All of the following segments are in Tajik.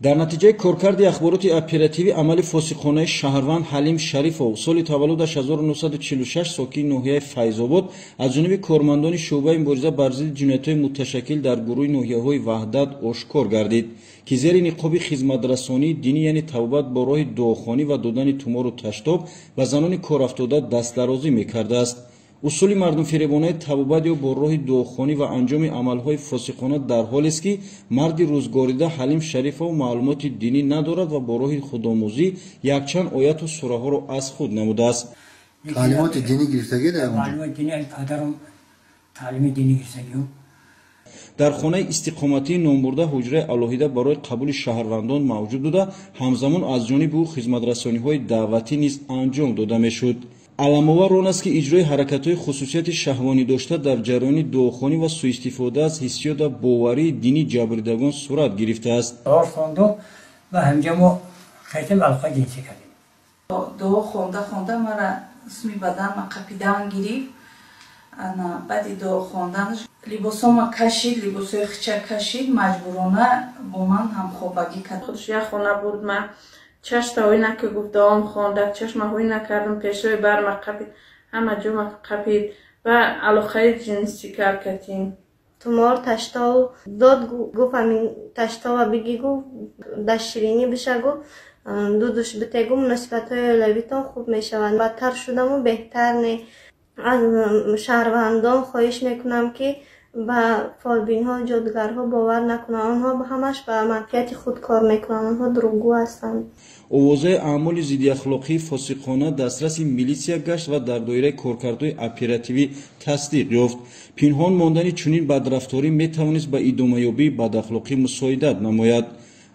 дар натиҷаи коркарди ахбороти оперативӣ амали фосиқонаи шаҳрванд Ҳалим Шарифов соли таваллудаш 1946 сокини ноҳияи Файзобод аз ҷониби кормандони шуъбаи мубориза бар зидди ҷиноятҳои муташаккил дар гурӯҳи ноҳияҳои Ваҳдат ошкор гардид, ки зери ниқоби хизматрасонии динӣ яъне табобат бо роҳи дуохонӣ ва додани тумору таштоб ба занони корафтода дастдарозӣ мекардааст. усули мардумфиребонаи табобат ё бо роҳи дуохонӣ ва анҷоми амалҳои фосиқона дар ҳолест ки марди рӯзгорида Ҳалим Шарифов маълумоти динӣ надорад ва бо роҳи худомӯзӣ якчанд ояту сураҳоро аз худ намудааст. таълимоти динӣ гирифтагӣ таълими динӣ гирифтагӣ дар хонаи истиқоматии номбурда ҳуҷраи алоҳида барои қабули шаҳрвандон мавҷуд буда, ҳамзамон аз ҷониби ӯ хизматрасониҳои даъватӣ низ анҷом дода мешуд. аламовар он аст ки иҷрои ҳаракатҳои хусусияти шаҳвонӣ дошта дар ҷараёни дуохонӣ ва суистифода аз ҳиссиёт ва боварии динӣ ҷабридагон сурат гирифтааст. ва ҳамҷа мо хеле алоқаи ҷинсӣ кардем. дуо хонда мара исми баданма қапидан гирифт. баъди дуо хонданаш либосома кашид, либосои хича кашид, маҷбурона бо ман ҳамхобагӣ кард. худш як хона буд, ма чаштаҳоина ки гуфт дуом хонда, чашмаҳоина кардам, пешои барма қапид, ҳама ҷома қапид ва алоқаи ҷинсӣ кардем. тумор таштов дод гуфт амин таштова биги гуфт даширини биша гуфт дудуш битегу муносибатҳои оилавитон хуб мешаванд. бадтар шудаму беҳтар не. аз шаҳрвандон хоҳиш мекунам ки ба фолбинҳо ҷодугарҳо бовар накунанд. онҳо ҳамаш ба манфиати худ кор мекунанд. онҳо дурӯғгӯ ҳастанд. овозаи аъмоли зиддиахлоқии фосиқона дастраси милитсия гашт ва дар доираи коркардҳои оперативӣ тасдиқ ёфт. пинҳон мондани чунин бадрафторӣ метавонист ба идомаёбии бадахлоқӣ мусоидат намояд.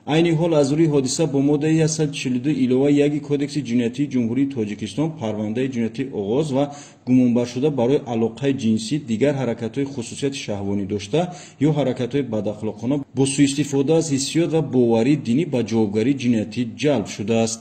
айни ҳол аз рӯи ҳодиса бо моддаи 142 илова 1 кодекси ҷиноятии ҷумҳурии Тоҷикистон парвандаи ҷиноятӣ оғоз ва гумонбаршуда барои алоқаи ҷинсӣ, дигар ҳаракатҳои хусусияти шаҳвонӣ дошта ё ҳаракатҳои бадахлоқона бо суистифода аз ҳиссиёт ва боварии динӣ ба ҷавобгарии ҷиноятӣ ҷалб шудааст.